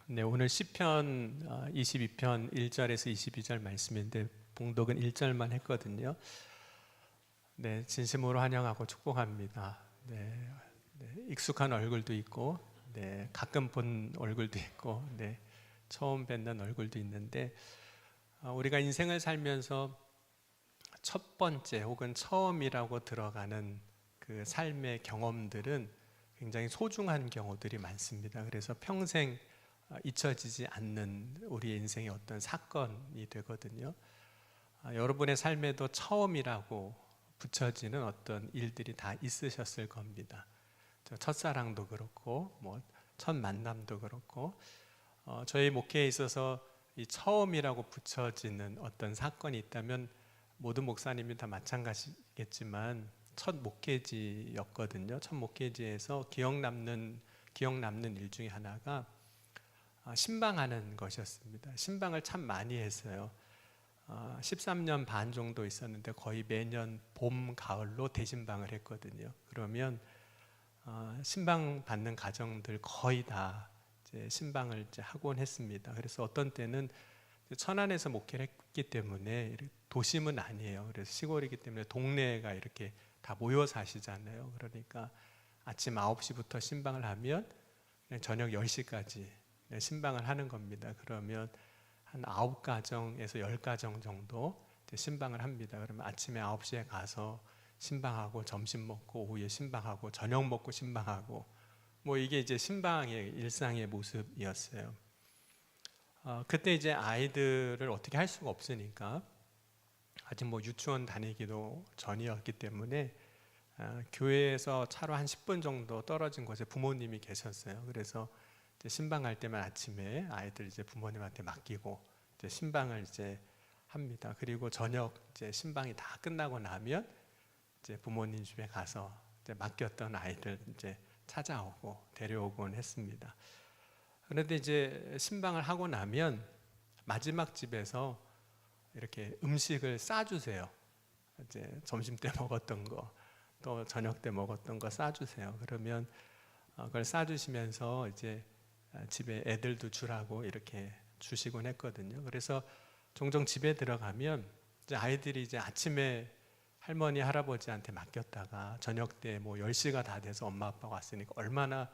네, 오늘 시편 22편 1절에서 22절 말씀인데 봉독은 1절만 했거든요. 네, 진심으로 환영하고 축복합니다. 네, 익숙한 얼굴도 있고, 네, 가끔 본 얼굴도 있고, 네, 처음 뵙는 얼굴도 있는데 우리가 인생을 살면서 첫 번째 혹은 처음이라고 들어가는 그 삶의 경험들은 굉장히 소중한 경우들이 많습니다. 그래서 평생 잊혀지지 않는 우리의 인생의 어떤 사건이 되거든요. 여러분의 삶에도 처음이라고 붙여지는 어떤 일들이 다 있으셨을 겁니다. 첫사랑도 그렇고, 첫 만남도 그렇고, 저희 목회에 있어서 이 처음이라고 붙여지는 어떤 사건이 있다면 모든 목사님이 다 마찬가지겠지만 첫 목회지였거든요. 첫 목회지에서 기억 남는 일 중에 하나가 신방하는 것이었습니다. 신방을 참 많이 했어요. 13년 반 정도 있었는데 거의 매년 봄, 가을로 대신방을 했거든요. 그러면 신방 받는 가정들 거의 다 이제 신방을 이제 하곤 했습니다. 그래서 어떤 때는 천안에서 목회를 했기 때문에 도심은 아니에요. 그래서 시골이기 때문에 동네가 이렇게 다 모여 사시잖아요. 그러니까 아침 9시부터 신방을 하면 저녁 10시까지 신방을 하는 겁니다. 그러면 한 9가정에서 10가정 정도 신방을 합니다. 그러면 아침에 9시에 가서 신방하고 점심 먹고 오후에 신방하고 저녁 먹고 신방하고 이게 이제 신방의 일상의 모습이었어요. 그때 이제 아이들을 어떻게 할 수가 없으니까 아직 유치원 다니기도 전이었기 때문에 교회에서 차로 한 10분 정도 떨어진 곳에 부모님이 계셨어요. 그래서 이제 신방할 때만 아침에 아이들 이제 부모님한테 맡기고 이제 신방을 이제 합니다. 그리고 저녁 이제 신방이 다 끝나고 나면 이제 부모님 집에 가서 이제 맡겼던 아이들 이제 찾아오고 데려오곤 했습니다. 그런데 이제 신방을 하고 나면 마지막 집에서 이렇게 음식을 싸주세요. 이제 점심 때 먹었던 거, 또 저녁 때 먹었던 거 싸주세요. 그러면 그걸 싸주시면서 이제 집에 애들도 주라고 이렇게 주시곤 했거든요. 그래서 종종 집에 들어가면 이제 아이들이 이제 아침에 할머니, 할아버지한테 맡겼다가 저녁 때 10시가 다 돼서 엄마, 아빠가 왔으니까 얼마나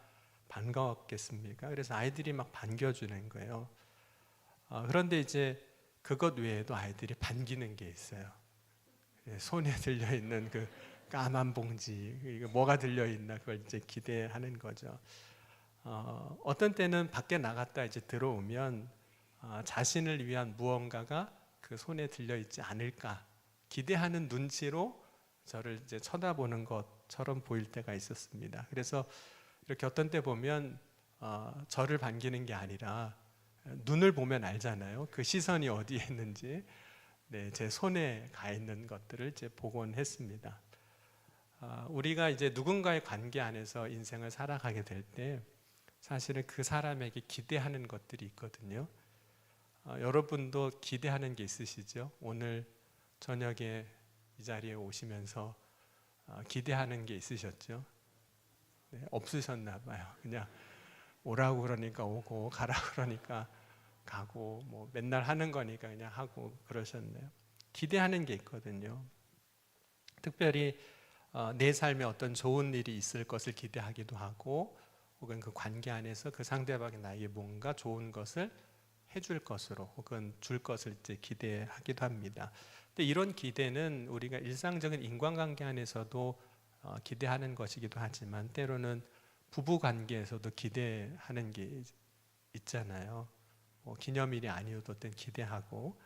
반가웠겠습니까? 그래서 아이들이 막 반겨주는 거예요. 그런데 이제 그것 외에도 아이들이 반기는 게 있어요. 손에 들려있는 그 까만 봉지, 이거 뭐가 들려있나 그걸 이제 기대하는 거죠. 어떤 때는 밖에 나갔다 이제 들어오면 자신을 위한 무언가가 그 손에 들려있지 않을까 기대하는 눈치로 저를 이제 쳐다보는 것처럼 보일 때가 있었습니다. 그래서 이렇게 어떤 때 보면 저를 반기는 게 아니라 눈을 보면 알잖아요. 그 시선이 어디에 있는지. 네, 제 손에 가 있는 것들을 이제 보곤 했습니다. 우리가 이제 누군가의 관계 안에서 인생을 살아가게 될 때 사실은 그 사람에게 기대하는 것들이 있거든요. 여러분도 기대하는 게 있으시죠? 오늘 저녁에 이 자리에 오시면서 기대하는 게 있으셨죠? 네, 없으셨나 봐요. 그냥 오라고 그러니까 오고 가라고 그러니까 가고 맨날 하는 거니까 그냥 하고 그러셨네요. 기대하는 게 있거든요. 특별히 내 삶에 어떤 좋은 일이 있을 것을 기대하기도 하고 혹은 그 관계 안에서 그 상대방이 나에게 뭔가 좋은 것을 해줄 것으로 혹은 줄 것을 이제 기대하기도 합니다. 근데 이런 기대는 우리가 일상적인 인간관계 안에서도 기대하는 것이기도 하지만 때로는 부부 관계에서도 기대하는 게 있잖아요. 기념일이 아니어도 어떤 기대하고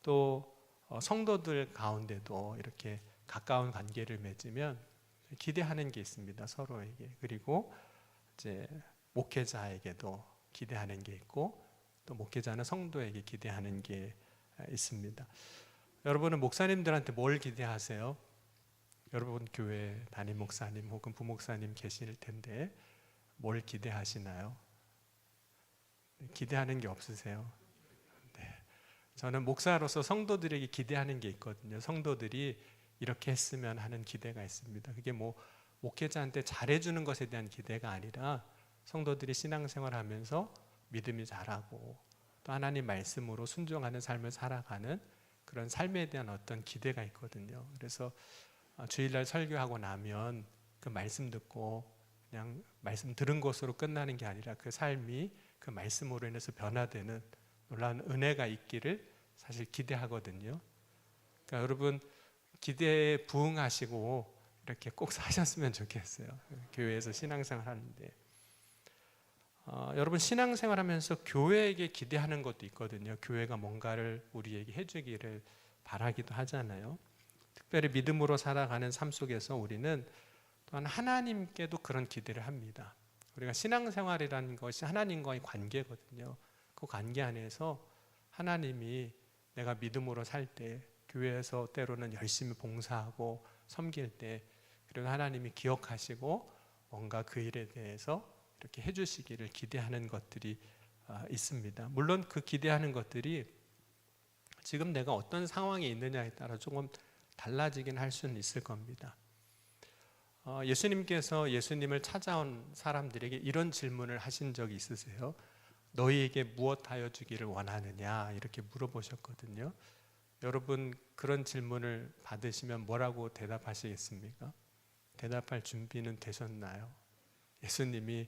또 성도들 가운데도 이렇게 가까운 관계를 맺으면 기대하는 게 있습니다. 서로에게. 그리고 이제 목회자에게도 기대하는 게 있고 또 목회자는 성도에게 기대하는 게 있습니다. 여러분은 목사님들한테 뭘 기대하세요? 여러분 교회 담임 목사님 혹은 부목사님 계실 텐데 뭘 기대하시나요? 기대하는 게 없으세요? 네. 저는 목사로서 성도들에게 기대하는 게 있거든요. 성도들이 이렇게 했으면 하는 기대가 있습니다. 그게 목회자한테 잘해주는 것에 대한 기대가 아니라 성도들이 신앙생활 하면서 믿음이 자라고 또 하나님 말씀으로 순종하는 삶을 살아가는 그런 삶에 대한 어떤 기대가 있거든요. 그래서 주일날 설교하고 나면 그 말씀 듣고 그냥 말씀 들은 것으로 끝나는 게 아니라 그 삶이 그 말씀으로 인해서 변화되는 놀라운 은혜가 있기를 사실 기대하거든요. 그러니까 여러분 기대에 부응하시고 이렇게 꼭 사셨으면 좋겠어요. 교회에서 신앙생활 하는데 여러분 신앙생활하면서 교회에게 기대하는 것도 있거든요. 교회가 뭔가를 우리에게 해주기를 바라기도 하잖아요. 특별히 믿음으로 살아가는 삶 속에서 우리는 또한 하나님께도 그런 기대를 합니다. 우리가 신앙생활이라는 것이 하나님과의 관계거든요. 그 관계 안에서 하나님이 내가 믿음으로 살 때 교회에서 때로는 열심히 봉사하고 섬길 때 그리고 하나님이 기억하시고 뭔가 그 일에 대해서 이렇게 해주시기를 기대하는 것들이 있습니다. 물론 그 기대하는 것들이 지금 내가 어떤 상황에 있느냐에 따라 조금 달라지긴 할 수는 있을 겁니다. 예수님께서 예수님을 찾아온 사람들에게 이런 질문을 하신 적이 있으세요? 너희에게 무엇하여 주기를 원하느냐 이렇게 물어보셨거든요. 여러분 그런 질문을 받으시면 뭐라고 대답하시겠습니까? 대답할 준비는 되셨나요? 예수님이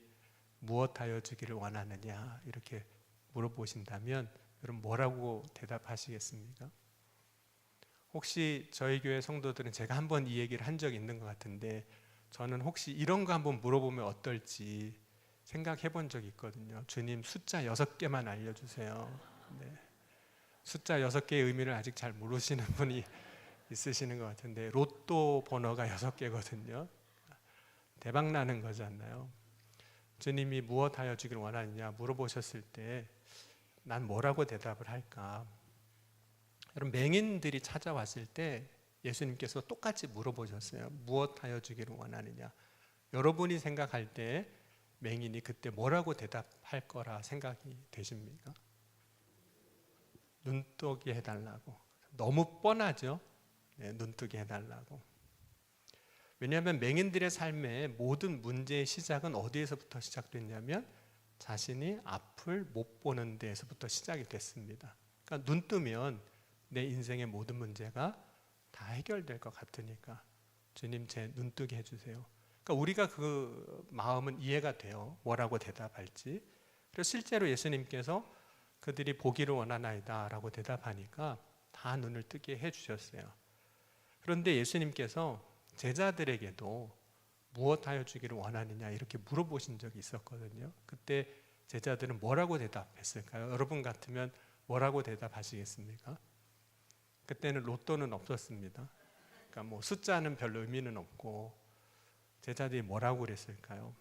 무엇하여 주기를 원하느냐 이렇게 물어보신다면 여러분 뭐라고 대답하시겠습니까? 혹시 저희 교회 성도들은 제가 한번 이 얘기를 한 적이 있는 것 같은데 저는 혹시 이런 거 한번 물어보면 어떨지 생각해 본 적이 있거든요. 주님 숫자 6개만 알려주세요. 네. 숫자 6개의 의미를 아직 잘 모르시는 분이 있으시는 것 같은데 로또 번호가 6개거든요. 대박 나는 거잖아요. 주님이 무엇하여 주길 원하느냐 물어보셨을 때 난 뭐라고 대답을 할까? 여러분 맹인들이 찾아왔을 때 예수님께서 똑같이 물어보셨어요. 무엇하여 주기를 원하느냐? 여러분이 생각할 때 맹인이 그때 뭐라고 대답할 거라 생각이 되십니까? 눈뜨게 해달라고. 너무 뻔하죠? 네, 눈뜨게 해달라고. 왜냐하면 맹인들의 삶의 모든 문제의 시작은 어디에서부터 시작됐냐면 자신이 앞을 못 보는 데에서부터 시작이 됐습니다. 그러니까 눈 뜨면 내 인생의 모든 문제가 다 해결될 것 같으니까 주님 제 눈 뜨게 해주세요. 그러니까 우리가 그 마음은 이해가 돼요. 뭐라고 대답할지. 그래서 실제로 예수님께서 그들이 보기를 원하나이다 라고 대답하니까 다 눈을 뜨게 해주셨어요. 그런데 예수님께서 제자들에게도 무엇하여 주기를 원하느냐 이렇게 물어보신 적이 있었거든요. 그때 제자들은 뭐라고 대답했을까요? 여러분 같으면 뭐라고 대답하시겠습니까? 그때는 로또는 없었습니다. 그러니까 뭐 숫자는 별로 의미는 없고 제자들이 뭐라고 그랬을까요?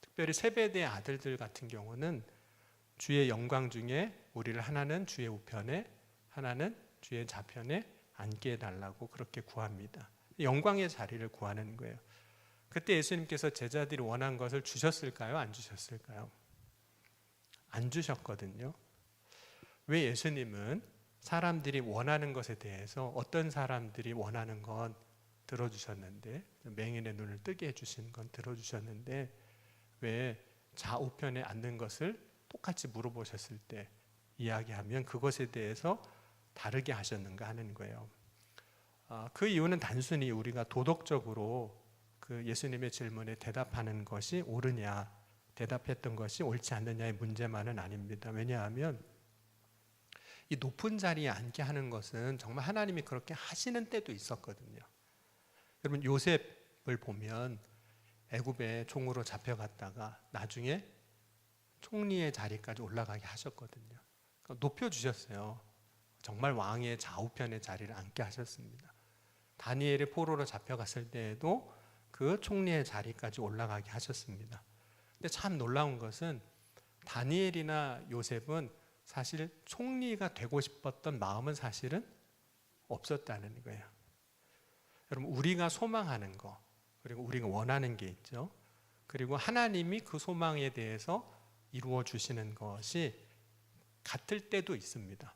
특별히 세베대의 아들들 같은 경우는 주의 영광 중에 우리를 하나는 주의 우편에 하나는 주의 좌편에 앉게 해달라고 그렇게 구합니다. 영광의 자리를 구하는 거예요. 그때 예수님께서 제자들이 원한 것을 주셨을까요? 안 주셨을까요? 안 주셨거든요. 왜 예수님은 사람들이 원하는 것에 대해서 어떤 사람들이 원하는 건 들어주셨는데 맹인의 눈을 뜨게 해주신 건 들어주셨는데 왜 좌우편에 앉는 것을 똑같이 물어보셨을 때 이야기하면 그것에 대해서 다르게 하셨는가 하는 거예요. 그 이유는 단순히 우리가 도덕적으로 그 예수님의 질문에 대답하는 것이 옳으냐 대답했던 것이 옳지 않느냐의 문제만은 아닙니다. 왜냐하면 이 높은 자리에 앉게 하는 것은 정말 하나님이 그렇게 하시는 때도 있었거든요. 여러분 요셉을 보면 애굽에 종으로 잡혀갔다가 나중에 총리의 자리까지 올라가게 하셨거든요. 그러니까 높여주셨어요. 정말 왕의 좌우편의 자리를 앉게 하셨습니다. 다니엘이 포로로 잡혀갔을 때에도 그 총리의 자리까지 올라가게 하셨습니다. 근데 참 놀라운 것은 다니엘이나 요셉은 사실 총리가 되고 싶었던 마음은 사실은 없었다는 거예요. 여러분 우리가 소망하는 거 그리고 우리가 원하는 게 있죠. 그리고 하나님이 그 소망에 대해서 이루어 주시는 것이 같을 때도 있습니다.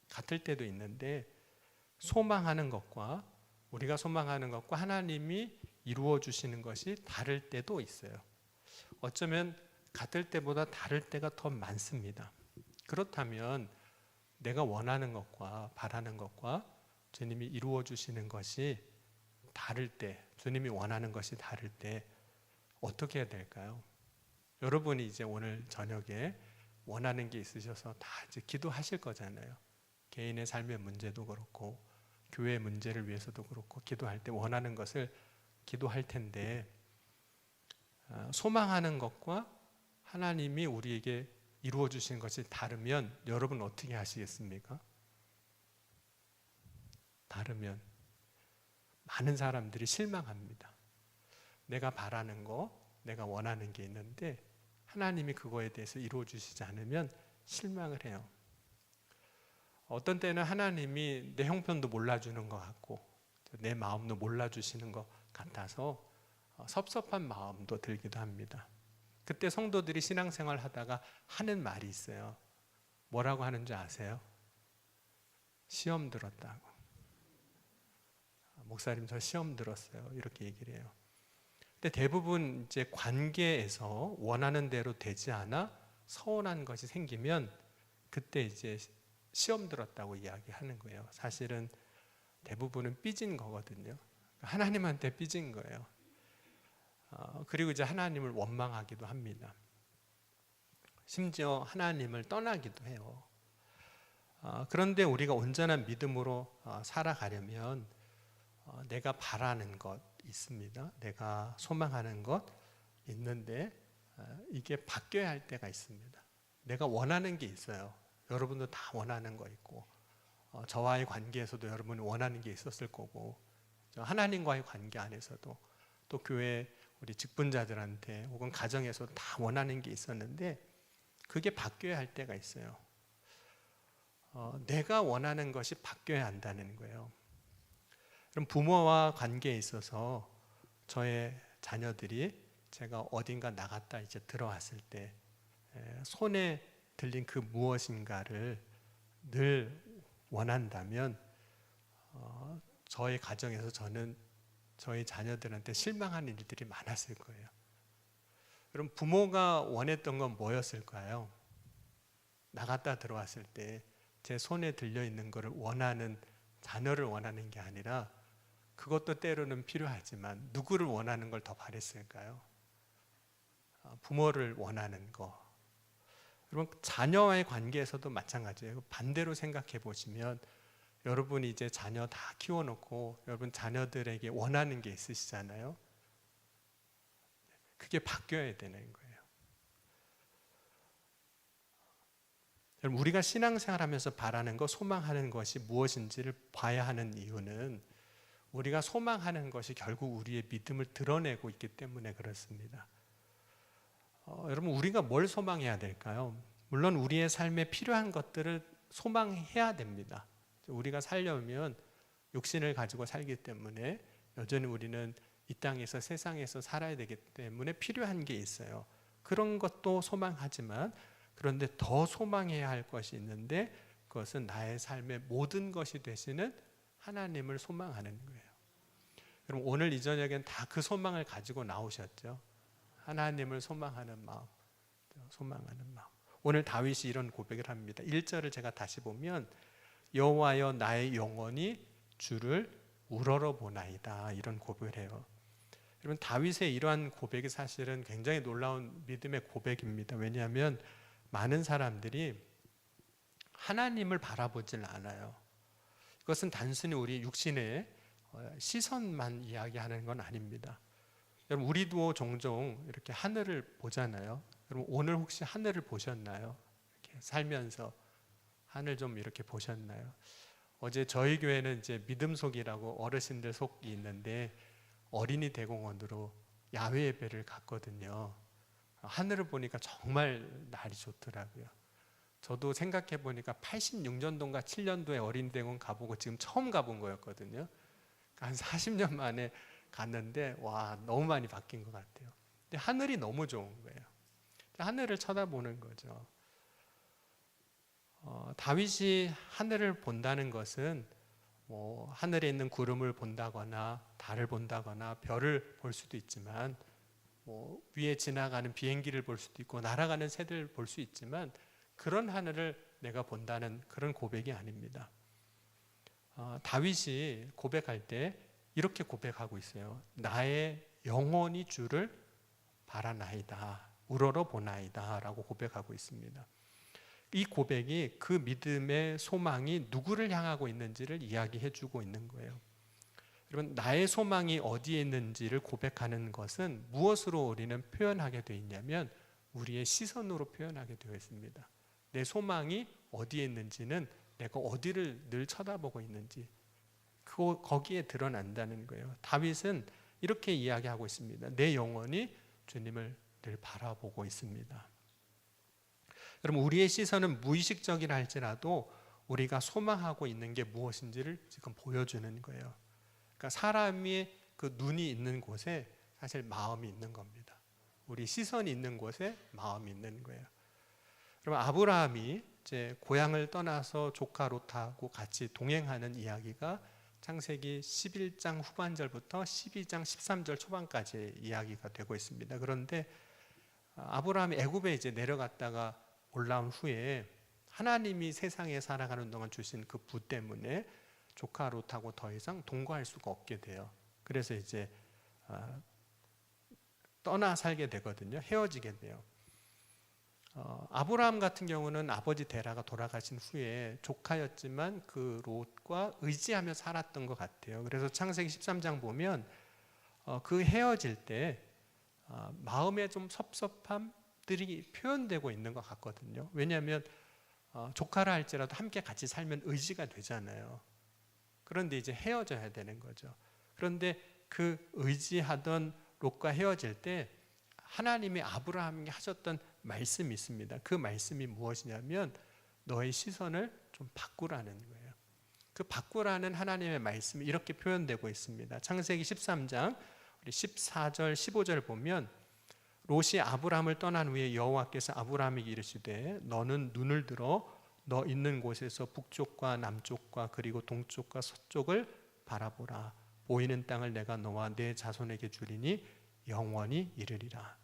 같을 때도 있는데 소망하는 것과 우리가 소망하는 것과 하나님이 이루어 주시는 것이 다를 때도 있어요. 어쩌면 같을 때보다 다를 때가 더 많습니다. 그렇다면 내가 원하는 것과 바라는 것과 주님이 이루어 주시는 것이 다를 때, 주님이 원하는 것이 다를 때 어떻게 해야 될까요? 여러분이 이제 오늘 저녁에 원하는 게 있으셔서 다 이제 기도하실 거잖아요. 개인의 삶의 문제도 그렇고 교회의 문제를 위해서도 그렇고 기도할 때 원하는 것을 기도할 텐데, 소망하는 것과 하나님이 우리에게 이루어 주신 것이 다르면 여러분 어떻게 하시겠습니까? 다르면 많은 사람들이 실망합니다. 내가 바라는 거, 내가 원하는 게 있는데 하나님이 그거에 대해서 이루어 주시지 않으면 실망을 해요. 어떤 때는 하나님이 내 형편도 몰라주는 것 같고 내 마음도 몰라주시는 것 같아서 섭섭한 마음도 들기도 합니다. 그때 성도들이 신앙생활 하다가 하는 말이 있어요. 뭐라고 하는 줄 아세요? 시험 들었다고. 목사님 저 시험 들었어요. 이렇게 얘기를 해요. 근데 대부분 이제 관계에서 원하는 대로 되지 않아 서운한 것이 생기면 그때 이제 시험 들었다고 이야기하는 거예요. 사실은 대부분은 삐진 거거든요. 하나님한테 삐진 거예요. 그리고 이제 하나님을 원망하기도 합니다. 심지어 하나님을 떠나기도 해요. 그런데 우리가 온전한 믿음으로 살아가려면 내가 바라는 것 있습니다. 내가 소망하는 것 있는데 이게 바뀌어야 할 때가 있습니다. 내가 원하는 게 있어요. 여러분도 다 원하는 거 있고 저와의 관계에서도 여러분이 원하는 게 있었을 거고 하나님과의 관계 안에서도 또 교회 우리 직분자들한테 혹은 가정에서도 다 원하는 게 있었는데 그게 바뀌어야 할 때가 있어요. 내가 원하는 것이 바뀌어야 한다는 거예요. 그럼 부모와 관계에 있어서 저의 자녀들이 제가 어딘가 나갔다 이제 들어왔을 때 손에 들린 그 무엇인가를 늘 원한다면 저의 가정에서 저는 저희 자녀들한테 실망하는 일들이 많았을 거예요. 그럼 부모가 원했던 건 뭐였을까요? 나갔다 들어왔을 때 제 손에 들려있는 것을 원하는, 자녀를 원하는 게 아니라 그것도 때로는 필요하지만 누구를 원하는 걸 더 바랬을까요? 부모를 원하는 거. 여러분 자녀와의 관계에서도 마찬가지예요. 반대로 생각해 보시면 여러분이 이제 자녀 다 키워놓고 여러분 자녀들에게 원하는 게 있으시잖아요. 그게 바뀌어야 되는 거예요. 여러분 우리가 신앙생활하면서 바라는 것, 소망하는 것이 무엇인지를 봐야 하는 이유는 우리가 소망하는 것이 결국 우리의 믿음을 드러내고 있기 때문에 그렇습니다. 여러분 우리가 뭘 소망해야 될까요? 물론 우리의 삶에 필요한 것들을 소망해야 됩니다. 우리가 살려면 육신을 가지고 살기 때문에 여전히 우리는 이 땅에서 세상에서 살아야 되기 때문에 필요한 게 있어요. 그런 것도 소망하지만 그런데 더 소망해야 할 것이 있는데 그것은 나의 삶의 모든 것이 되시는 하나님을 소망하는 거예요. 그럼 오늘 이 저녁엔 다 그 소망을 가지고 나오셨죠. 하나님을 소망하는 마음, 소망하는 마음. 오늘 다윗이 이런 고백을 합니다. 1절을 제가 다시 보면 여호와여 나의 영혼이 주를 우러러 보나이다 이런 고백을 해요. 여러분 다윗의 이러한 고백이 사실은 굉장히 놀라운 믿음의 고백입니다. 왜냐하면 많은 사람들이 하나님을 바라보질 않아요. 그것은 단순히 우리 육신의 시선만 이야기하는 건 아닙니다. 여러분 우리도 종종 이렇게 하늘을 보잖아요. 여러분 오늘 혹시 하늘을 보셨나요? 이렇게 살면서 하늘 좀 이렇게 보셨나요? 어제 저희 교회는 이제 믿음속이라고 어르신들 속이 있는데 어린이 대공원으로 야외 예배를 갔거든요. 하늘을 보니까 정말 날이 좋더라고요. 저도 생각해 보니까 86년도인가 7년도에 어린이 대공원 가보고 지금 처음 가본 거였거든요. 한 40년 만에 갔는데 와 너무 많이 바뀐 것 같아요. 근데 하늘이 너무 좋은 거예요. 하늘을 쳐다보는 거죠. 다윗이 하늘을 본다는 것은 뭐 하늘에 있는 구름을 본다거나 달을 본다거나 별을 볼 수도 있지만 뭐 위에 지나가는 비행기를 볼 수도 있고 날아가는 새들 볼 수 있지만 그런 하늘을 내가 본다는 그런 고백이 아닙니다. 다윗이 고백할 때 이렇게 고백하고 있어요. 나의 영혼이 주를 바라나이다, 우러러 보나이다 라고 고백하고 있습니다. 이 고백이 그 믿음의 소망이 누구를 향하고 있는지를 이야기해 주고 있는 거예요. 여러분, 나의 소망이 어디에 있는지를 고백하는 것은 무엇으로 우리는 표현하게 되어 있냐면 우리의 시선으로 표현하게 되어 있습니다. 내 소망이 어디에 있는지는 내가 어디를 늘 쳐다보고 있는지 거기에 드러난다는 거예요. 다윗은 이렇게 이야기하고 있습니다. 내 영혼이 주님을 늘 바라보고 있습니다. 여러분, 우리의 시선은 무의식적이라 할지라도 우리가 소망하고 있는 게 무엇인지를 지금 보여주는 거예요. 그러니까 사람이 그 눈이 있는 곳에 사실 마음이 있는 겁니다. 우리 시선이 있는 곳에 마음이 있는 거예요. 여러분, 아브라함이 이제 고향을 떠나서 조카 롯하고 같이 동행하는 이야기가 창세기 11장 후반절부터 12장 13절 초반까지 이야기가 되고 있습니다. 그런데 아브라함이 애굽에 이제 내려갔다가 올라온 후에 하나님이 세상에 살아가는 동안 주신 그 부 때문에 조카 롯하고 더 이상 동거할 수가 없게 돼요. 그래서 이제 떠나 살게 되거든요. 헤어지게 돼요. 아브라함 같은 경우는 아버지 데라가 돌아가신 후에 조카였지만 그 롯과 의지하며 살았던 것 같아요. 그래서 창세기 13장 보면 그 헤어질 때 마음에 좀 섭섭함들이 표현되고 있는 것 같거든요. 왜냐하면 조카라 할지라도 함께 같이 살면 의지가 되잖아요. 그런데 이제 헤어져야 되는 거죠. 그런데 그 의지하던 롯과 헤어질 때 하나님이 아브라함에게 하셨던 말씀이 있습니다. 그 말씀이 무엇이냐면 너의 시선을 좀 바꾸라는 거예요. 그 바꾸라는 하나님의 말씀이 이렇게 표현되고 있습니다. 창세기 13장 우리 14절 15절 보면 롯이 아브라함을 떠난 후에 여호와께서 아브라함에게 이르시되 너는 눈을 들어 너 있는 곳에서 북쪽과 남쪽과 그리고 동쪽과 서쪽을 바라보라. 보이는 땅을 내가 너와 내 자손에게 주리니 영원히 이르리라.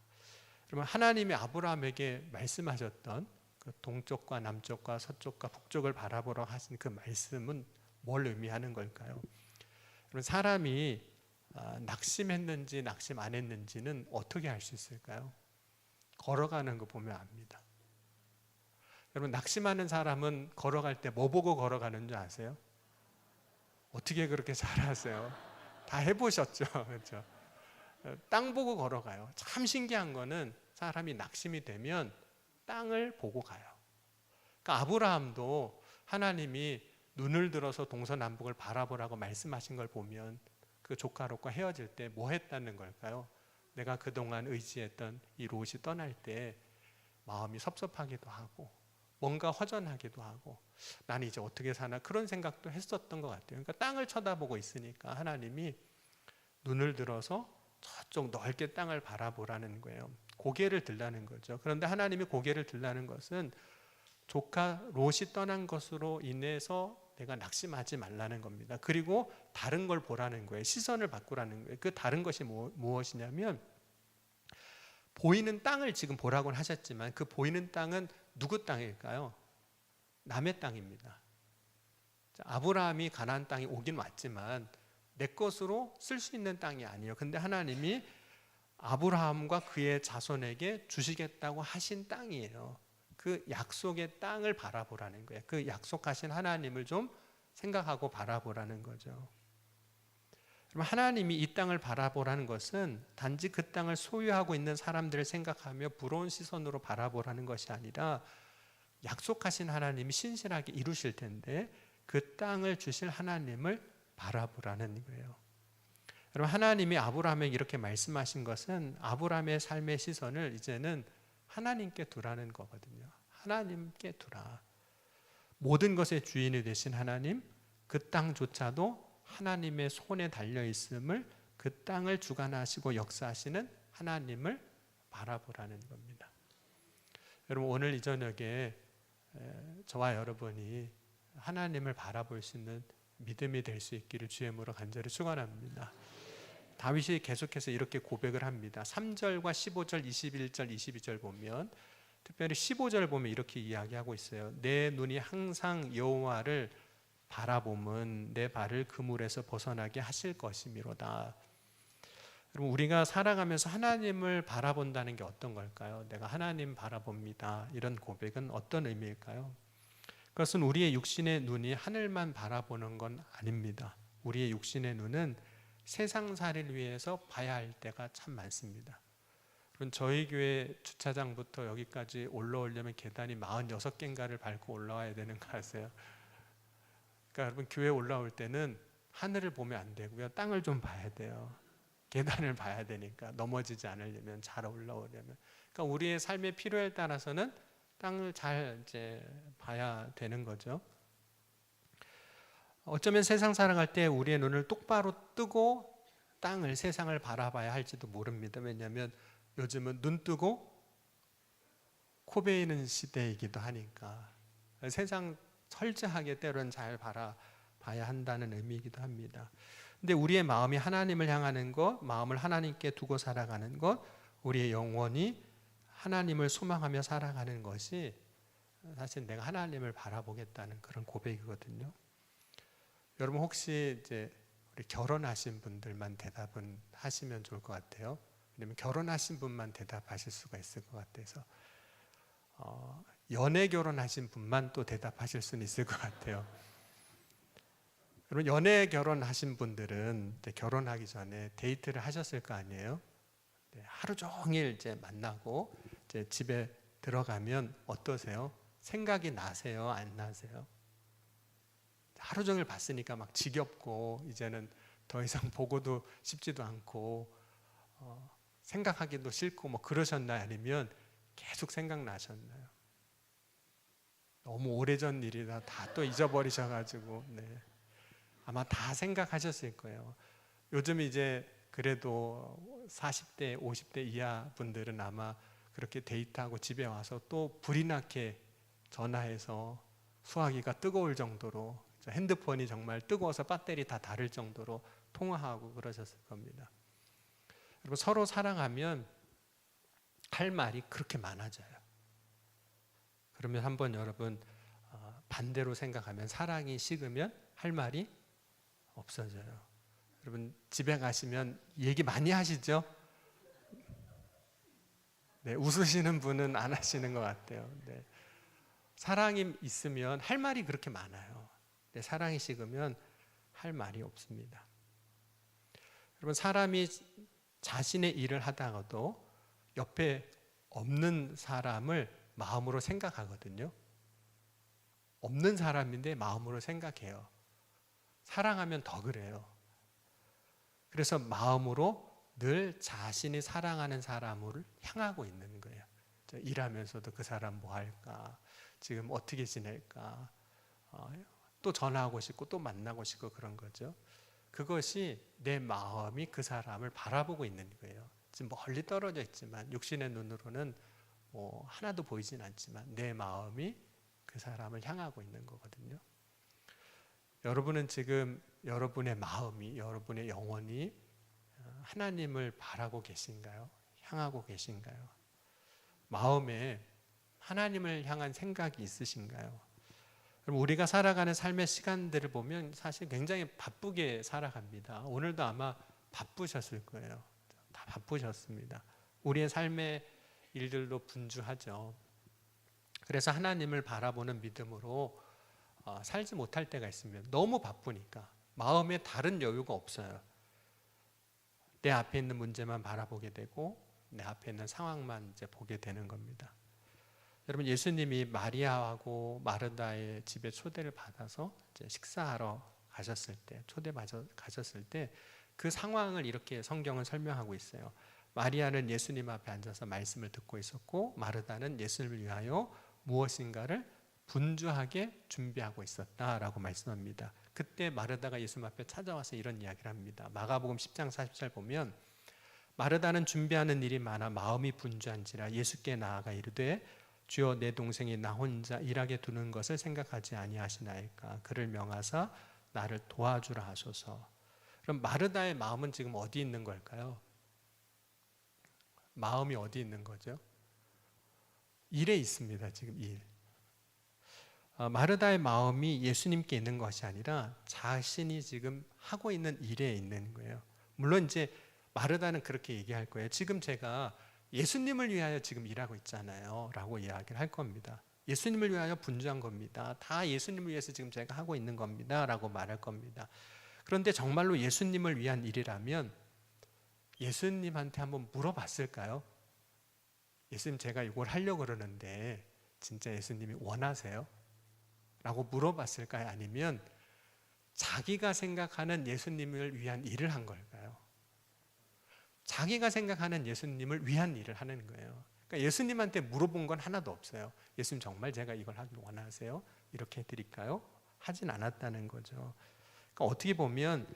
그러면 하나님이 아브라함에게 말씀하셨던 그 동쪽과 남쪽과 서쪽과 북쪽을 바라보라 하신 그 말씀은 뭘 의미하는 걸까요? 그러면 사람이 낙심했는지 낙심 안 했는지는 어떻게 알 수 있을까요? 걸어가는 거 보면 압니다. 여러분, 낙심하는 사람은 걸어갈 때 뭐 보고 걸어가는 줄 아세요? 어떻게 그렇게 잘 아세요? 다 해보셨죠? 그렇죠? 땅 보고 걸어가요. 참 신기한 거는 사람이 낙심이 되면 땅을 보고 가요. 그러니까 아브라함도 하나님이 눈을 들어서 동서남북을 바라보라고 말씀하신 걸 보면 그 조카 롯과 헤어질 때 뭐 했다는 걸까요? 내가 그동안 의지했던 이 롯이 떠날 때 마음이 섭섭하기도 하고 뭔가 허전하기도 하고 나는 이제 어떻게 사나 그런 생각도 했었던 것 같아요. 그러니까 땅을 쳐다보고 있으니까 하나님이 눈을 들어서 저쪽 넓게 땅을 바라보라는 거예요. 고개를 들라는 거죠. 그런데 하나님이 고개를 들라는 것은 조카 롯이 떠난 것으로 인해서 내가 낙심하지 말라는 겁니다. 그리고 다른 걸 보라는 거예요. 시선을 바꾸라는 거예요. 그 다른 것이 무엇이냐면 보이는 땅을 지금 보라고는 하셨지만 그 보이는 땅은 누구 땅일까요? 남의 땅입니다. 아브라함이 가나안 땅에 오긴 왔지만 내 것으로 쓸 수 있는 땅이 아니에요. 근데 하나님이 아브라함과 그의 자손에게 주시겠다고 하신 땅이에요. 그 약속의 땅을 바라보라는 거예요. 그 약속하신 하나님을 좀 생각하고 바라보라는 거죠. 그럼 하나님이 이 땅을 바라보라는 것은 단지 그 땅을 소유하고 있는 사람들을 생각하며 부러운 시선으로 바라보라는 것이 아니라 약속하신 하나님이 신실하게 이루실 텐데 그 땅을 주실 하나님을 바라보라는 거예요. 여러분, 하나님이 아브라함에게 이렇게 말씀하신 것은 아브라함의 삶의 시선을 이제는 하나님께 두라는 거거든요. 하나님께 두라. 모든 것의 주인이 되신 하나님, 그 땅조차도 하나님의 손에 달려 있음을, 그 땅을 주관하시고 역사하시는 하나님을 바라보라는 겁니다. 여러분, 오늘 이 저녁에 저와 여러분이 하나님을 바라볼 수 있는 믿음이 될 수 있기를 주의 이름으로 간절히 축원합니다. 다윗이 계속해서 이렇게 고백을 합니다. 3절과 15절, 21절, 22절 보면, 특별히 15절 보면 이렇게 이야기하고 있어요. 내 눈이 항상 여호와를 바라보면 내 발을 그물에서 벗어나게 하실 것이미로다. 여러분, 우리가 살아가면서 하나님을 바라본다는 게 어떤 걸까요? 내가 하나님 바라봅니다. 이런 고백은 어떤 의미일까요? 그것은 우리의 육신의 눈이 하늘만 바라보는 건 아닙니다. 우리의 육신의 눈은 세상살이를 위해서 봐야 할 때가 참 많습니다. 그럼 저희 교회 주차장부터 여기까지 올라오려면 계단이 46개인가를 밟고 올라와야 되는 거 아세요? 그러니까 여러분, 교회 올라올 때는 하늘을 보면 안 되고요, 땅을 좀 봐야 돼요. 계단을 봐야 되니까, 넘어지지 않으려면, 잘 올라오려면. 그러니까 우리의 삶의 필요에 따라서는 땅을 잘 이제 봐야 되는 거죠. 어쩌면 세상 살아갈 때 우리의 눈을 똑바로 뜨고 땅을, 세상을 바라봐야 할지도 모릅니다. 왜냐하면 요즘은 눈 뜨고 코 베이는 시대이기도 하니까 세상 철저하게 때로는 잘 바라봐야 한다는 의미이기도 합니다. 근데 우리의 마음이 하나님을 향하는 것, 마음을 하나님께 두고 살아가는 것, 우리의 영혼이 하나님을 소망하며 살아가는 것이 사실 내가 하나님을 바라보겠다는 그런 고백이거든요. 여러분, 혹시 이제 우리 결혼하신 분들만 대답은 하시면 좋을 것 같아요. 왜냐면 결혼하신 분만 대답하실 수가 있을 것 같아서, 연애 결혼하신 분만 또 대답하실 수는 있을 것 같아요. 여러분, 연애 결혼하신 분들은 이제 결혼하기 전에 데이트를 하셨을 거 아니에요? 네, 하루 종일 이제 만나고 이제 집에 들어가면 어떠세요? 생각이 나세요? 안 나세요? 하루 종일 봤으니까 막 지겹고 이제는 더 이상 보고도 싶지도 않고 생각하기도 싫고 뭐 그러셨나요? 아니면 계속 생각나셨나요? 너무 오래전 일이라 다 또 잊어버리셔가지고, 네, 아마 다 생각하셨을 거예요. 요즘 이제 그래도 40대, 50대 이하 분들은 아마 그렇게 데이트하고 집에 와서 또 불이 나게 전화해서 수화기가 뜨거울 정도로, 핸드폰이 정말 뜨거워서 배터리 다 닳을 정도로 통화하고 그러셨을 겁니다. 그리고 서로 사랑하면 할 말이 그렇게 많아져요. 그러면 한번 여러분, 반대로 생각하면 사랑이 식으면 할 말이 없어져요. 여러분, 집에 가시면 얘기 많이 하시죠? 네, 웃으시는 분은 안 하시는 것 같아요. 네. 사랑이 있으면 할 말이 그렇게 많아요. 네, 사랑이 식으면 할 말이 없습니다. 여러분, 사람이 자신의 일을 하다가도 옆에 없는 사람을 마음으로 생각하거든요. 없는 사람인데 마음으로 생각해요. 사랑하면 더 그래요. 그래서 마음으로 늘 자신이 사랑하는 사람을 향하고 있는 거예요. 일하면서도 그 사람 뭐 할까? 지금 어떻게 지낼까? 또 전화하고 싶고 또 만나고 싶고 그런 거죠. 그것이 내 마음이 그 사람을 바라보고 있는 거예요. 지금 멀리 떨어져 있지만 육신의 눈으로는 뭐 하나도 보이진 않지만 내 마음이 그 사람을 향하고 있는 거거든요. 여러분은 지금 여러분의 마음이, 여러분의 영혼이 하나님을 바라고 계신가요? 향하고 계신가요? 마음에 하나님을 향한 생각이 있으신가요? 우리가 살아가는 삶의 시간들을 보면 사실 굉장히 바쁘게 살아갑니다. 오늘도 아마 바쁘셨을 거예요. 다 바쁘셨습니다. 우리의 삶의 일들도 분주하죠. 그래서 하나님을 바라보는 믿음으로 살지 못할 때가 있으면 너무 바쁘니까 마음에 다른 여유가 없어요. 내 앞에 있는 문제만 바라보게 되고 내 앞에 있는 상황만 이제 보게 되는 겁니다. 여러분, 예수님이 마리아하고 마르다의 집에 초대를 받아서 이제 식사하러 가셨을 때, 가셨을 때 그 상황을 이렇게 성경은 설명하고 있어요. 마리아는 예수님 앞에 앉아서 말씀을 듣고 있었고 마르다는 예수님을 위하여 무엇인가를 분주하게 준비하고 있었다라고 말씀합니다. 그때 마르다가 예수님 앞에 찾아와서 이런 이야기를 합니다. 마가복음 10장 40절 보면 마르다는 준비하는 일이 많아 마음이 분주한지라 예수께 나아가 이르되 주여, 내 동생이 나 혼자 일하게 두는 것을 생각하지 아니하시나이까. 그를 명하사 나를 도와주라 하소서. 그럼 마르다의 마음은 지금 어디 있는 걸까요? 마음이 어디 있는 거죠? 일에 있습니다. 지금 일. 마르다의 마음이 예수님께 있는 것이 아니라 자신이 지금 하고 있는 일에 있는 거예요. 물론 이제 마르다는 그렇게 얘기할 거예요. 지금 제가 예수님을 위하여 지금 일하고 있잖아요 라고 이야기를 할 겁니다. 예수님을 위하여 분주한 겁니다. 다 예수님을 위해서 지금 제가 하고 있는 겁니다 라고 말할 겁니다. 그런데 정말로 예수님을 위한 일이라면 예수님한테 한번 물어봤을까요? 예수님, 제가 이걸 하려고 그러는데 진짜 예수님이 원하세요? 라고 물어봤을까요? 아니면 자기가 생각하는 예수님을 위한 일을 한 걸까요? 자기가 생각하는 예수님을 위한 일을 하는 거예요. 그러니까 예수님한테 물어본 건 하나도 없어요. 예수님, 정말 제가 이걸 하길 원하세요? 이렇게 해드릴까요? 하진 않았다는 거죠. 그러니까 어떻게 보면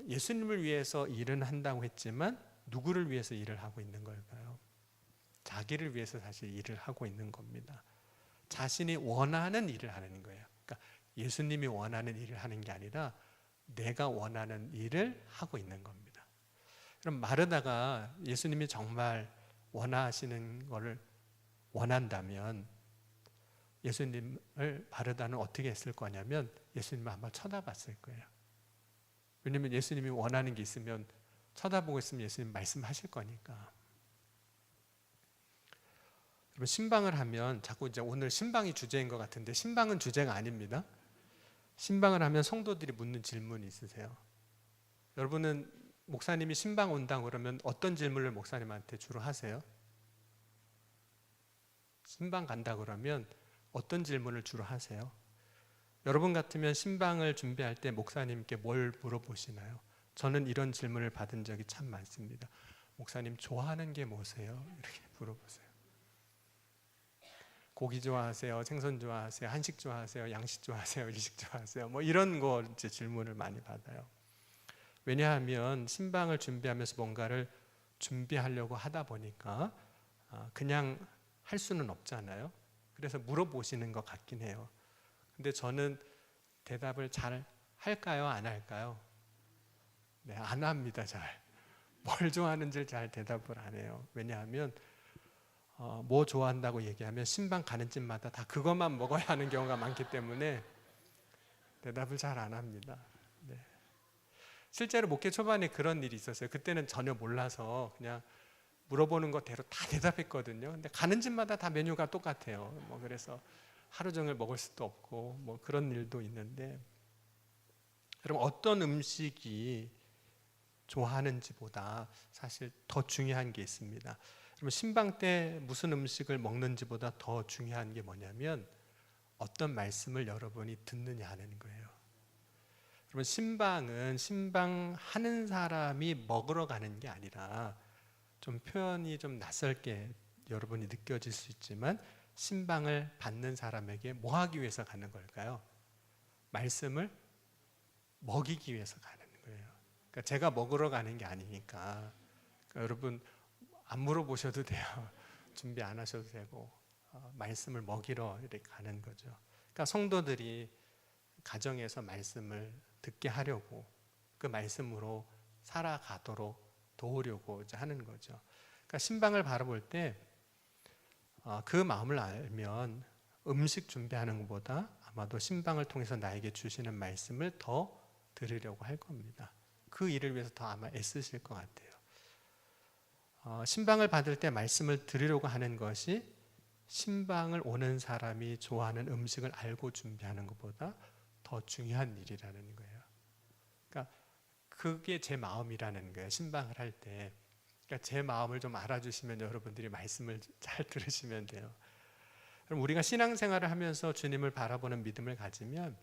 예수님을 위해서 일은 한다고 했지만 누구를 위해서 일을 하고 있는 걸까요? 자기를 위해서 사실 일을 하고 있는 겁니다. 자신이 원하는 일을 하는 거예요. 그러니까 예수님이 원하는 일을 하는 게 아니라 내가 원하는 일을 하고 있는 겁니다. 그럼 마르다가 예수님이 정말 원하시는 것을 원한다면 예수님을 마르다는 어떻게 했을 거냐면 예수님을 한번 쳐다봤을 거예요. 왜냐하면 예수님이 원하는 게 있으면 쳐다보고 있으면 예수님 말씀하실 거니까. 여러분, 신방을 하면 자꾸 이제 오늘 신방이 주제인 것 같은데 신방은 주제가 아닙니다. 신방을 하면 성도들이 묻는 질문이 있으세요. 여러분은 목사님이 신방 온다고 그러면 어떤 질문을 목사님한테 주로 하세요? 신방 간다 그러면 어떤 질문을 주로 하세요? 여러분 같으면 신방을 준비할 때 목사님께 뭘 물어보시나요? 저는 이런 질문을 받은 적이 참 많습니다. 목사님, 좋아하는 게 뭐세요? 이렇게 물어보세요. 고기 좋아하세요? 생선 좋아하세요? 한식 좋아하세요? 양식 좋아하세요? 일식 좋아하세요? 뭐 이런 거 이제 질문을 많이 받아요. 왜냐하면 신방을 준비하면서 뭔가를 준비하려고 하다 보니까 그냥 할 수는 없잖아요. 그래서 물어보시는 것 같긴 해요. 근데 저는 대답을 잘 할까요? 안 할까요? 네, 안 합니다. 잘. 뭘 좋아하는지 잘 대답을 안 해요. 왜냐하면 뭐 좋아한다고 얘기하면 신방 가는 집마다 다 그것만 먹어야 하는 경우가 많기 때문에 대답을 잘 안 합니다. 네. 실제로 목회 초반에 그런 일이 있었어요. 그때는 전혀 몰라서 그냥 물어보는 것대로 다 대답했거든요. 근데 가는 집마다 다 메뉴가 똑같아요. 뭐 그래서 하루 종일 먹을 수도 없고 뭐 그런 일도 있는데, 여러분, 어떤 음식이 좋아하는지보다 사실 더 중요한 게 있습니다. 여러분, 신방 때 무슨 음식을 먹는지보다 더 중요한 게 뭐냐면 어떤 말씀을 여러분이 듣느냐 하는 거예요. 여러분, 신방은 신방하는 사람이 먹으러 가는 게 아니라, 좀 표현이 좀 낯설게 여러분이 느껴질 수 있지만 신방을 받는 사람에게 뭐 하기 위해서 가는 걸까요? 말씀을 먹이기 위해서 가는 거예요. 그러니까 제가 먹으러 가는 게 아니니까, 그러니까 여러분 안 물어보셔도 돼요. 준비 안 하셔도 되고 말씀을 먹이러 이렇게 가는 거죠. 그러니까 성도들이 가정에서 말씀을 듣게 하려고 그 말씀으로 살아가도록 도우려고 이제 하는 거죠. 그러니까 신방을 바라볼 때 그 마음을 알면 음식 준비하는 것보다 아마도 신방을 통해서 나에게 주시는 말씀을 더 들으려고 할 겁니다. 그 일을 위해서 더 아마 애쓰실 것 같아요. 신방을 받을 때 말씀을 들으려고 하는 것이 신방을 오는 사람이 좋아하는 음식을 알고 준비하는 것보다 더 중요한 일이라는 거예요. 그러니까 그게 제 마음이라는 거예요. 신방을 할 때. 그러니까 제 마음을 좀 알아주시면 여러분들이 말씀을 잘 들으시면 돼요. 그럼 우리가 신앙생활을 하면서 주님을 바라보는 믿음을 가지면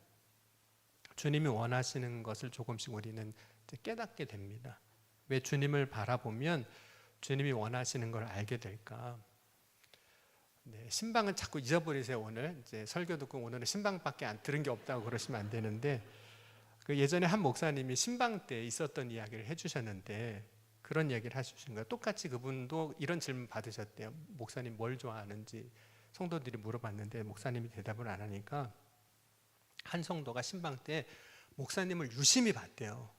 주님이 원하시는 것을 조금씩 우리는 깨닫게 됩니다. 왜 주님을 바라보면 주님이 원하시는 걸 알게 될까? 네, 신방은 자꾸 잊어버리세요. 오늘 이제 설교 듣고 오늘은 신방밖에 안 들은 게 없다고 그러시면 안 되는데, 그 예전에 한 목사님이 신방 때 있었던 이야기를 해주셨는데 그런 얘기를 하시는 거예요. 똑같이 그분도 이런 질문 받으셨대요. 목사님 뭘 좋아하는지 성도들이 물어봤는데 목사님이 대답을 안 하니까 한 성도가 신방 때 목사님을 유심히 봤대요.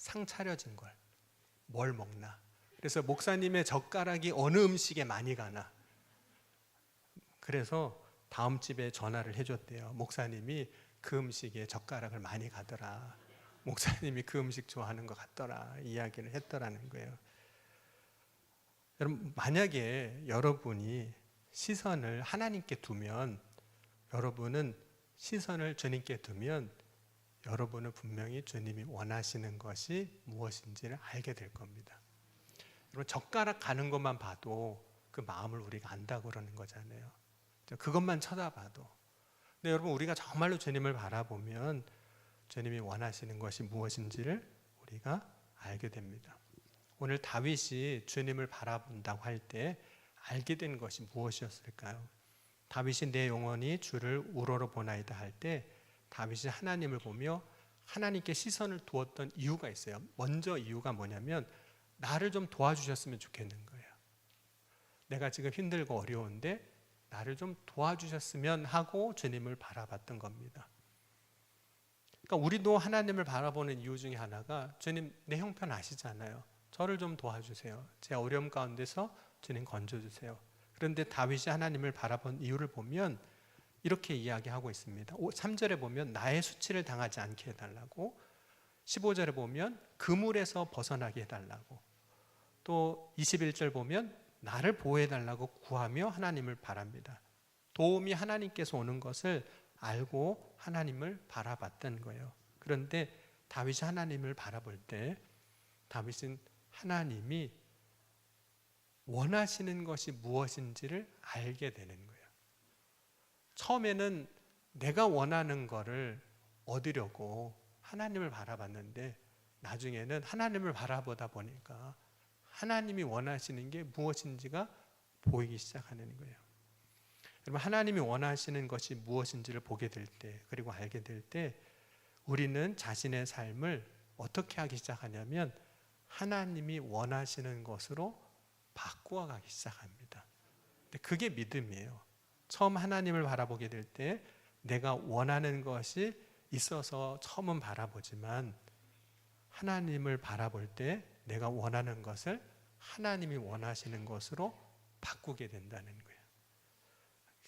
상 차려진 걸 뭘 먹나. 그래서 목사님의 젓가락이 어느 음식에 많이 가나. 그래서 다음 집에 전화를 해줬대요. 목사님이 그 음식에 젓가락을 많이 가더라. 목사님이 그 음식 좋아하는 것 같더라. 이야기를 했더라는 거예요. 여러분, 만약에 여러분이 시선을 하나님께 두면, 여러분은 시선을 주님께 두면 여러분은 분명히 주님이 원하시는 것이 무엇인지를 알게 될 겁니다. 여러분, 젓가락 가는 것만 봐도 그 마음을 우리가 안다고 그러는 거잖아요. 그것만 쳐다봐도. 근데 여러분, 우리가 정말로 주님을 바라보면 주님이 원하시는 것이 무엇인지를 우리가 알게 됩니다. 오늘 다윗이 주님을 바라본다고 할 때 알게 된 것이 무엇이었을까요? 다윗이 내 영혼이 주를 우러러 보나이다 할 때 다윗이 하나님을 보며 하나님께 시선을 두었던 이유가 있어요. 먼저 이유가 뭐냐면 나를 좀 도와주셨으면 좋겠는 거예요. 내가 지금 힘들고 어려운데 나를 좀 도와주셨으면 하고 주님을 바라봤던 겁니다. 그러니까 우리도 하나님을 바라보는 이유 중에 하나가 주님, 내 형편 아시잖아요. 저를 좀 도와주세요. 제 어려움 가운데서 주님 건져주세요. 그런데 다윗이 하나님을 바라본 이유를 보면 이렇게 이야기하고 있습니다. 3절에 보면 나의 수치를 당하지 않게 해달라고, 15절에 보면 그물에서 벗어나게 해달라고, 또 21절 보면 나를 보호해달라고 구하며 하나님을 바랍니다. 도움이 하나님께서 오는 것을 알고 하나님을 바라봤던 거예요. 그런데 다윗이 하나님을 바라볼 때 다윗은 하나님이 원하시는 것이 무엇인지를 알게 되는 거예요. 처음에는 내가 원하는 거를 얻으려고 하나님을 바라봤는데 나중에는 하나님을 바라보다 보니까 하나님이 원하시는 게 무엇인지가 보이기 시작하는 거예요. 여러분, 하나님이 원하시는 것이 무엇인지를 보게 될 때, 그리고 알게 될 때 우리는 자신의 삶을 어떻게 하기 시작하냐면 하나님이 원하시는 것으로 바꾸어 가기 시작합니다. 근데 그게 믿음이에요. 처음 하나님을 바라보게 될 때 내가 원하는 것이 있어서 처음은 바라보지만 하나님을 바라볼 때 내가 원하는 것을 하나님이 원하시는 것으로 바꾸게 된다는 거예요.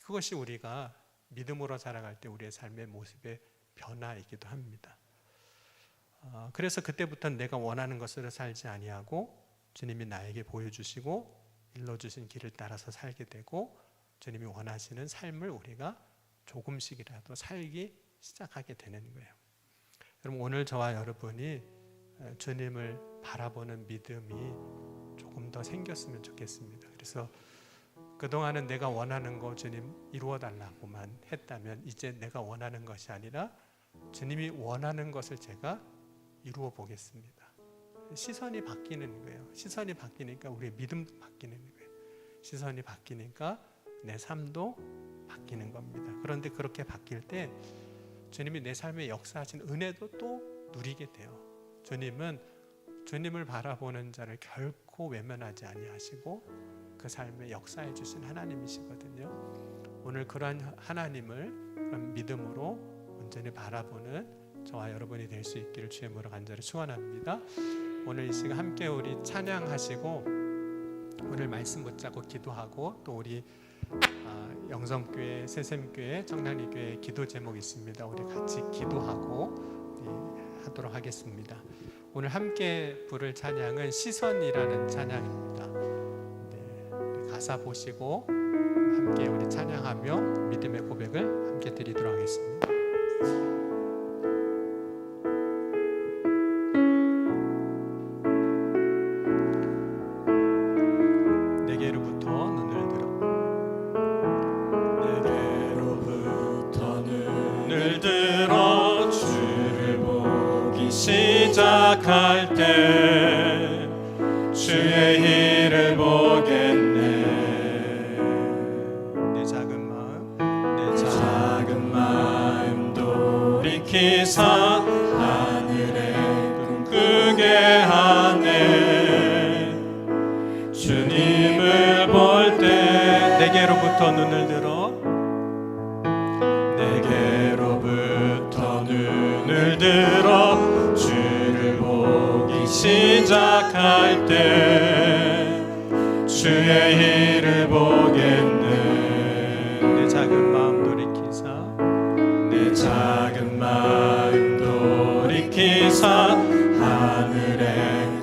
그것이 우리가 믿음으로 살아갈 때 우리의 삶의 모습의 변화이기도 합니다. 그래서 그때부터는 내가 원하는 것으로 살지 아니하고 주님이 나에게 보여주시고 일러주신 길을 따라서 살게 되고 주님이 원하시는 삶을 우리가 조금씩이라도 살기 시작하게 되는 거예요. 여러분, 오늘 저와 여러분이 주님을 바라보는 믿음이 조금 더 생겼으면 좋겠습니다. 그래서 그동안은 내가 원하는 거 주님 이루어 달라고만 했다면 이제 내가 원하는 것이 아니라 주님이 원하는 것을 제가 이루어 보겠습니다. 시선이 바뀌는 거예요. 시선이 바뀌니까 우리의 믿음도 바뀌는 거예요. 시선이 바뀌니까 내 삶도 바뀌는 겁니다. 그런데 그렇게 바뀔 때 주님이 내 삶에 역사하신 은혜도 또 누리게 돼요. 주님은 주님을 바라보는 자를 결코 외면하지 아니하시고 그 삶에 역사해 주신 하나님이시거든요. 오늘 그러한 하나님을 그런 믿음으로 온전히 바라보는 저와 여러분이 될 수 있기를 주의 이름으로 간절히 축원합니다. 오늘 이 시간 함께 우리 찬양하시고 오늘 말씀 붙잡고 기도하고 또 우리 영성교회, 새샘교회, 청량리교회 기도 제목이 있습니다. 우리 같이 기도하고 하도록 하겠습니다. 오늘 함께 부를 찬양은 시선이라는 찬양입니다. 네, 가사 보시고 함께 우리 찬양하며 믿음의 고백을 함께 드리도록 하겠습니다. 내게로부터 눈을 들어 주를 보기 시작할 때 주의 일을 보겠네. 내 작은 마음 돌이키사 하늘에 꿈꾸게 하네. 주님을 볼 때 내게로부터 눈을 들어 주를 보기 시작할 때 주의 일을 보겠네. 내 작은 마음 돌이키사 내 작은 마음 돌이키사 하늘에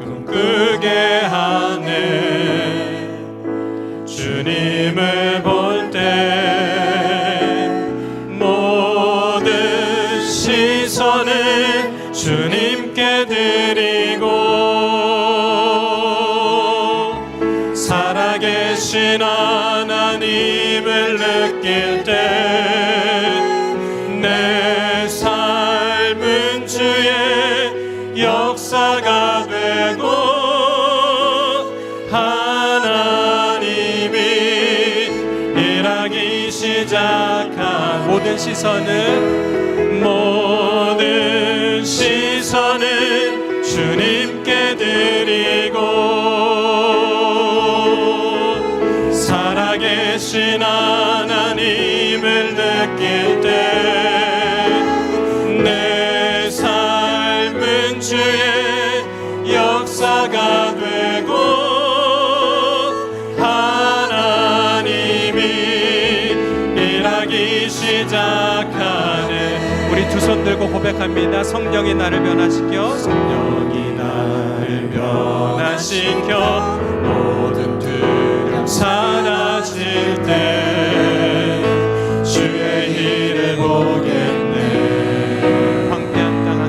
꿈꾸게 하네. 주님을 볼 때 모든 시선을 주님께 드리고 살아계신 하나님을 느낄 때 내 삶은 주의 역사가 되고 하나님이 일하기 시작한 모든 시선은 주님께 드리고 살아계신 하나님을 느낄 때 내 삶은 주의 역사가 되고 하나님이 일하기 시작하네. 우리 두 손 들고 고백합니다. 성령이 나를 변화시켜 성령이 나를 변화시켜 모든 두려움 사라질 때 주의 일을 보겠네. 황폐한 땅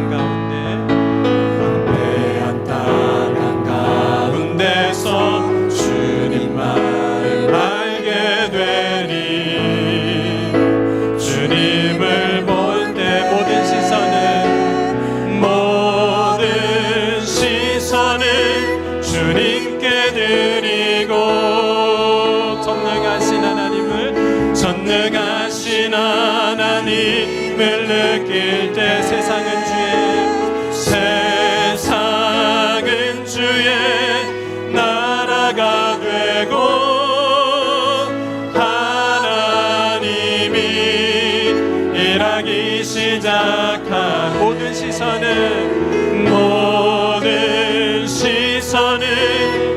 한가운데서 주님만을 알게 되니 주님을 볼 때 모든 시선을 주님께 드리고 전능하신 하나님을 느낄 때 세상은 주의 나라가 되고 하나님이 일하기 시작한 모든 시선을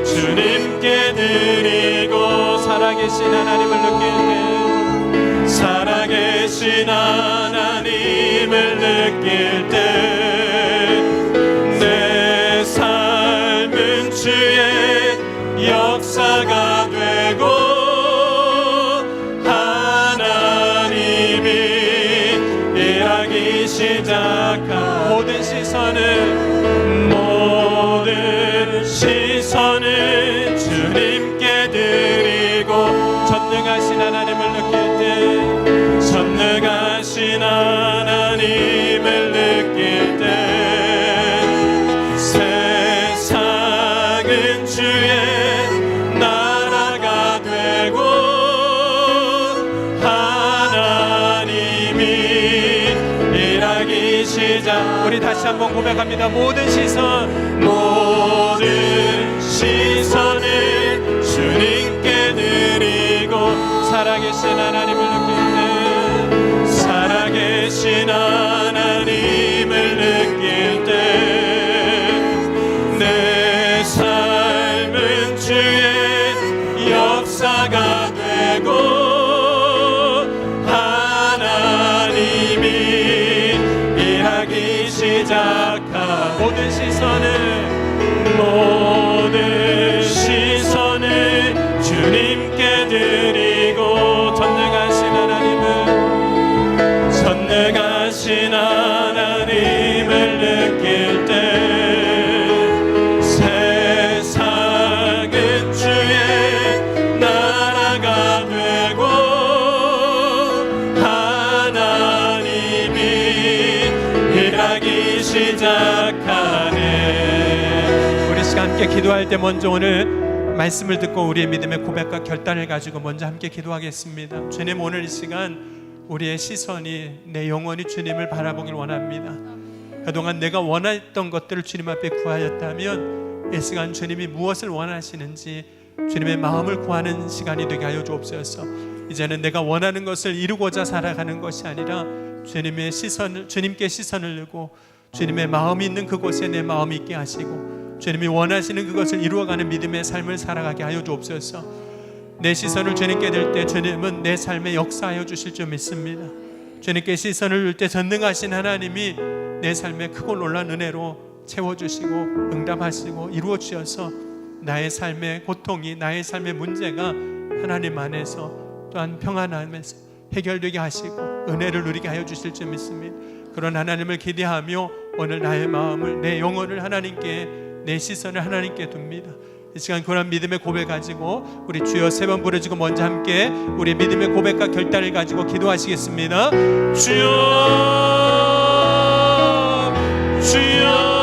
주님께 드리고 살아계신 하나님을 느낄 때 내 삶은 주의 역사가 되고 하나님이 일하기 시작한 모든 시선을 주님께 드리고 전능하신 하나님을 느낄 때 전능하신 하나님을 느낄 때 세상은 주의 나라가 되고 하나님이 일하기 시작. 우리 다시 한번 고백합니다. 모든 시선을 주님께 드리고 살아계신 하나님을 느낄 때 살아계신 하나님을 느낄 때 내 삶은 주의 역사가 되고 하나님이 일하기 시작한 모든 시선을 주님께 드리고 전능하신 하나님을 느낄 때 세상은 주의 나라가 되고 하나님이 일하기 시작하네. 우리 시간 함께 기도할 때 먼저 오늘 말씀을 듣고 우리의 믿음의 고백과 결단을 가지고 먼저 함께 기도하겠습니다. 주님, 오늘 이 시간 우리의 시선이 내 영혼이 주님을 바라보길 원합니다. 그동안 내가 원했던 것들을 주님 앞에 구하였다면 이 시간 주님이 무엇을 원하시는지 주님의 마음을 구하는 시간이 되게 하여 주옵소서. 이제는 내가 원하는 것을 이루고자 살아가는 것이 아니라 주님께 시선을 두고 주님의 마음이 있는 그곳에 내 마음이 있게 하시고 주님이 원하시는 그것을 이루어가는 믿음의 삶을 살아가게 하여 주옵소서. 내 시선을 주님께 들 때 주님은 내 삶에 역사하여 주실 줄 믿습니다. 주님께 시선을 들 때 전능하신 하나님이 내 삶에 크고 놀란 은혜로 채워주시고 응답하시고 이루어 주셔서 나의 삶의 고통이, 나의 삶의 문제가 하나님 안에서 또한 평안 안에서 해결되게 하시고 은혜를 누리게 하여 주실 줄 믿습니다. 그런 하나님을 기대하며 오늘 나의 마음을, 내 영혼을 하나님께, 내 시선을 하나님께 둡니다. 이 시간 그런 믿음의 고백 가지고 우리 주여 3번 부르짖고 먼저 함께 우리 믿음의 고백과 결단을 가지고 기도하시겠습니다. 주여 주여